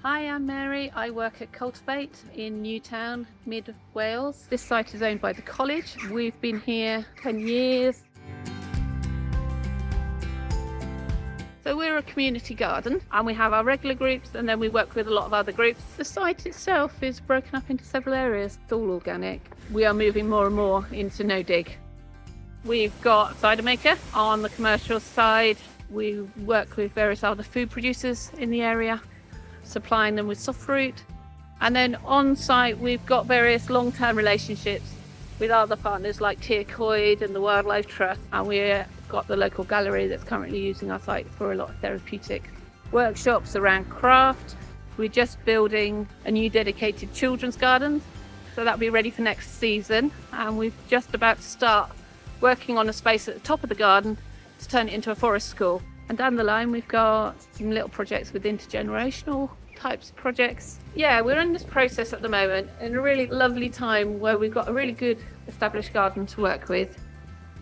Hi, I'm Mary. I work at Cultivate in Newtown, mid Wales. This site is owned by the college. We've been here 10 years. So we're a community garden and we have our regular groups and then we work with a lot of other groups. The site itself is broken up into several areas. It's all organic. We are moving more and more into no dig. We've got cider maker on the commercial side. We work with various other food producers in the area, supplying them with soft fruit. And then on site we've got various long-term relationships with other partners like Tiercoid and the Wildlife Trust, and we've got the local gallery that's currently using our site for a lot of therapeutic workshops around craft. We're just building a new dedicated children's garden, so that'll be ready for next season, and we're just about to start working on a space at the top of the garden to turn it into a forest school. And down the line we've got some little projects with intergenerational types of projects. Yeah, we're in this process at the moment in a really lovely time where we've got a really good established garden to work with,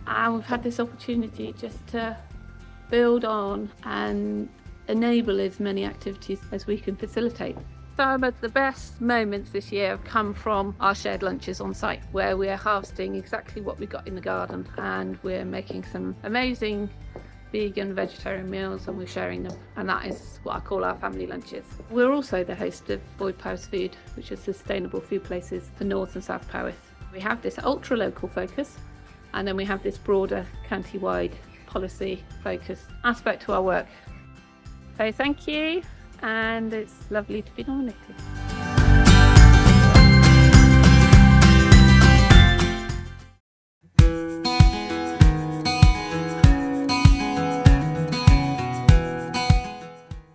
and we've had this opportunity just to build on and enable as many activities as we can facilitate. Some of the best moments this year have come from our shared lunches on site, where we're harvesting exactly what we've got in the garden and we're making some amazing vegan, vegetarian meals and we're sharing them, and that is what I call our family lunches. We're also the host of Powys Food, which is sustainable food places for North and South Powys. We have this ultra local focus and then we have this broader county-wide policy focus aspect to our work. So thank you, and it's lovely to be nominated.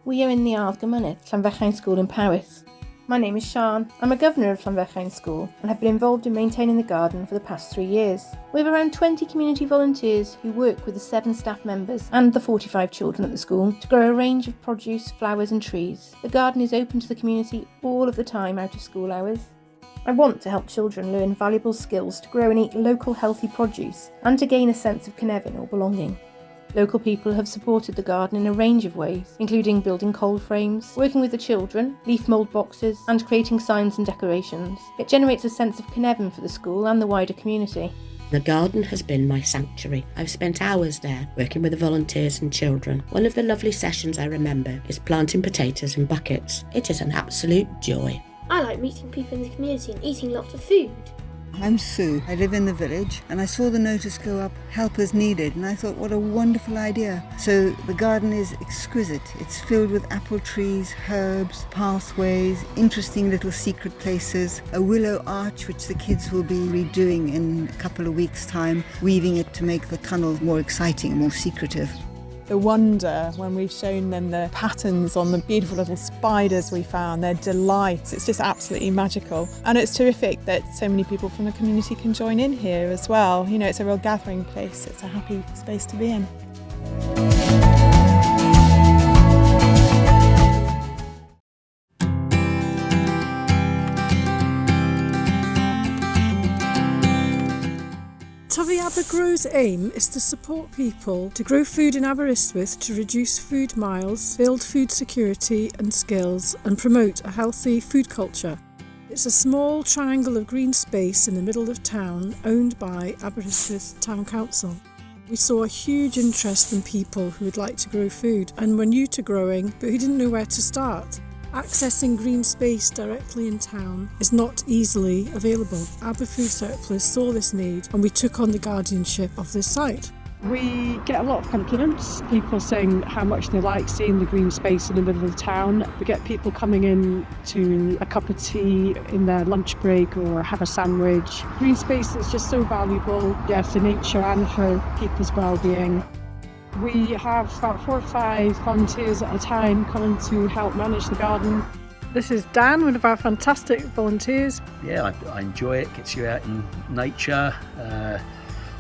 We are in the Ardd Llanfechain School in Powys. My name is Sian. I'm a governor of Llanfechain School and have been involved in maintaining the garden for the past 3 years. We have around 20 community volunteers who work with the 7 staff members and the 45 children at the school to grow a range of produce, flowers and trees. The garden is open to the community all of the time out of school hours. I want to help children learn valuable skills to grow and eat local healthy produce and to gain a sense of conniving or belonging. Local people have supported the garden in a range of ways, including building cold frames, working with the children, leaf mould boxes, and creating signs and decorations. It generates a sense of conniving for the school and the wider community. The garden has been my sanctuary. I've spent hours there working with the volunteers and children. One of the lovely sessions I remember is planting potatoes in buckets. It is an absolute joy. I like meeting people in the community and eating lots of food. I'm Sue. I live in the village and I saw the notice go up, helpers needed, and I thought what a wonderful idea. So the garden is exquisite. It's filled with apple trees, herbs, pathways, interesting little secret places, a willow arch which the kids will be redoing in a couple of weeks' time, weaving it to make the tunnel more exciting and more secretive. The wonder when we've shown them the patterns on the beautiful little spiders we found, their delight. It's just absolutely magical. And it's terrific that so many people from the community can join in here as well. You know, it's a real gathering place. It's a happy space to be in. Abergrow's aim is to support people to grow food in Aberystwyth to reduce food miles, build food security and skills, and promote a healthy food culture. It's a small triangle of green space in the middle of town owned by Aberystwyth Town Council. We saw a huge interest from people who would like to grow food and were new to growing but who didn't know where to start. Accessing green space directly in town is not easily available. Aber Food Surplus saw this need and we took on the guardianship of this site. We get a lot of compliments, people saying how much they like seeing the green space in the middle of the town. We get people coming in to a cup of tea in their lunch break or have a sandwich. Green space is just so valuable, for nature and for people's well-being. We have about 4 or 5 volunteers at a time coming to help manage the garden. This is Dan, one of our fantastic volunteers. Yeah, I enjoy it. Gets you out in nature.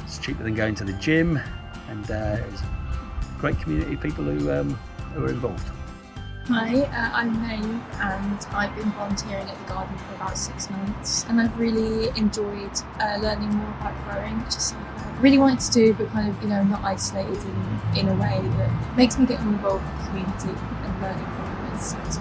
It's cheaper than going to the gym, and it's a great community of people who are involved. Hi, I'm Maeve and I've been volunteering at the garden for about 6 months, and I've really enjoyed learning more about growing, which is something I really wanted to do but kind of, not isolated in a way that makes me get involved with the community and learning from them. It's